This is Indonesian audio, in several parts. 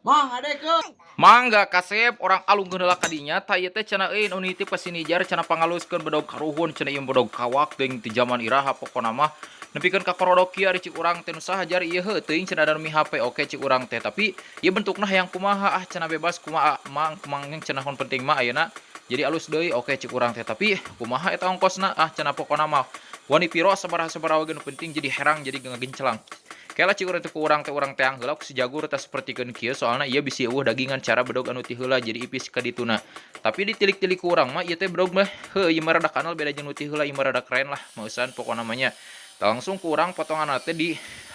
Mang adek ke. Mangga kasep orang alung geundeula kadinya ta ieu teh cenah euy nu nitip ka sinijar cenah pangaluskeun bedog karuhun cenah ieu bedog kawak teuing ti zaman iraha pokona mah nepikeun ka korodok kieu ari cik urang teh nu saha jar ieu heuh teuing cenah da mi HP oke cik urang teh tapi ieu bentukna hayang kumaha cenah bebas kumaha mang kumangeng cenah mun penting mah ayeuna jadi alus deui oke cik urang teh tapi kumaha eta ongkosna cenah pokona mah wani piro sabaraha-sabaraha we nu penting jadi herang jadi ngagencelang. Kela cik urang teh ku urang teh heula ku sejagur teh sapertikeun kieu soalna ieu bisi eueuh dagingan cara bedog anu ti heula jadi ipis ka dituna. Tapi ditilik-tilik ku urang mah ieu teh bedog mah heuh ieu mah rada kanal beda jeung nu ti heula ieu mah rada keren lah mausan pokona mah nya. Langsung ku urang potonganna teh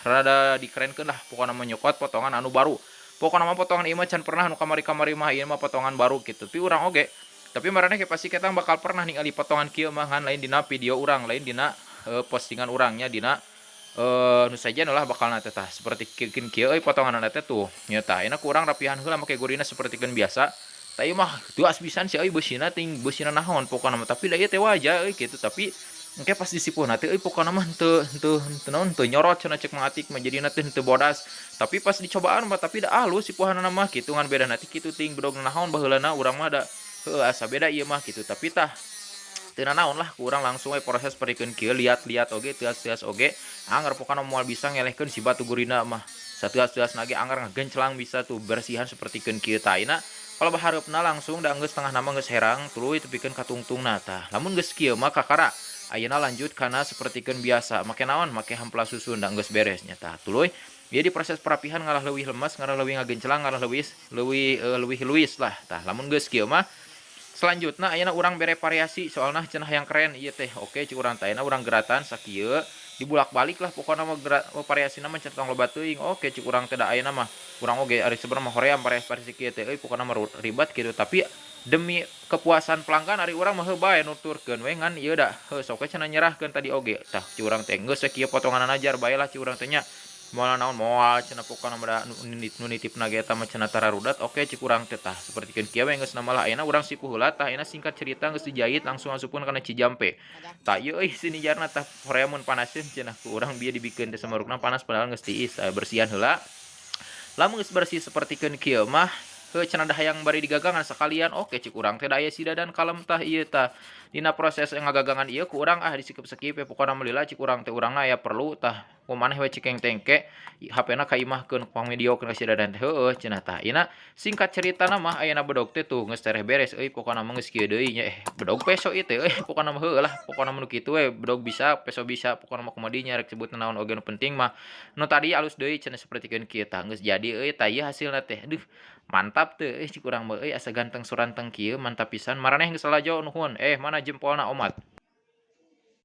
rada dikerenkeun lah pokona mah nyokot potongan anu baru. Pokona mah potongan ieu mah can pernah nu kamari-kamari mah ieu mah potongan baru kitu. Tapi urang oge tapi maraneh ke pasti kita bakal pernah ningali potongan kieu mah kan lain dina video urang lain dina postingan urangnya dina nu saja lah bakal nate tah seperti kieu euy potongan teh tuh nya tah ayeuna kurang rapihan heula make gurina sapertikeun biasa tah ieu mah tuas pisan si euy beusina ting beusina naon pokona mah tapi da ieu teh waja euy kitu tapi engke pas disipuhna teh euy pokona mah henteu naon teu nyorot cenah cek Mang Atik mah jadina teh henteu bodas tapi pas dicobaan mah tapi da alus sipuhanna mah kitu ngan beda nanti kitu ting bedog naon baheulana urang mah da heuh asa beda ieu mah kitu tapi tah teu naon lah kurang langsung we proses parikeun kieu liat-liat oge tias-tias oge anggar pokona moal bisa ngelehkeun si batu gurina mah satias-tias nage anggar ngagencelang bisa tuh bersihan sapertikeun kieu tah ayeuna kalau bahareupna langsung da geus tengah nama geus herang tuluy tepikeun ka tungtungna tah lamun geus kieu mah kakara ayeuna lanjut kana sapertikeun biasa make naon make hamplas susun da geus beres nya tah tuluy ieu di proses perapihan ngalah leuwih lemes ngalah leuwih ngagencelang ngalah leuwih luis lah tah lamun geus kieu mah selanjutnya ayeuna urang bere variasi soalnya cenah yang keren ieu teh oke cik urang teh ayeuna urang geratan sakieu dibulak-balik lah pokona mah variasina mah centong loba teuing oke cik urang teh da ayeuna mah urang oge ari sebenarnya mah hoream variasi kieu teh euy pokona mah ribet kitu tapi demi kepuasan pelanggan ari urang mah heuh bae nuturkeun we ngan ieu da heuh sok we cenah nyerahkeun tadi oge tah cik urang teh geus kieu potonganan ajar bae lah cik urang teh nya moal naon moal cenah pokona mah nu nitipna ge eta mah cenah tararudat oke cik urang teh tah sapertikeun kieu we geus namalah ayeuna urang sipuh heula tah ayeuna singkat cerita geus dijahit langsung asupkeun kana Cijampe tah ieu euy sinijarna tah hoream mun panaseun cenah ku urang bieu dibikeun teh samarukna panas padahal geus tiis bersihan heula lamun geus bersih sapertikeun kieu mah heuh cenah da hayang bari digagangan sakalian oke cik urang teh da aya sida dan kalem tah ieu tah dina proses ngagagangan ieu ku urang disikep-sikep we pokona mah lila cik urang teh urangna aya perlu tah kumaneh we cik tengke HP-na kaimahkeun pang videokeun ka sida dan heueuh cenah tah ayeuna singkat ceritana mah ayeuna bedog teh tuh geus tereh beres euy pokona mah geus kieu deui nya bedog peso ieu teh euy pokona mah heueuh lah pokona mah nu kitu we bedog bisa peso bisa pokona mah kumaha dinya rek sebutna naon oge nu penting mah nu tadi alus deui cenah sapertikeun kieu tah geus jadi euy tah ieu hasilna teh aduh mantap teu cik urang mah euy asa ganteng suranteng kieu mantap pisan maraneh geus salajo nuhun mana jempolna omat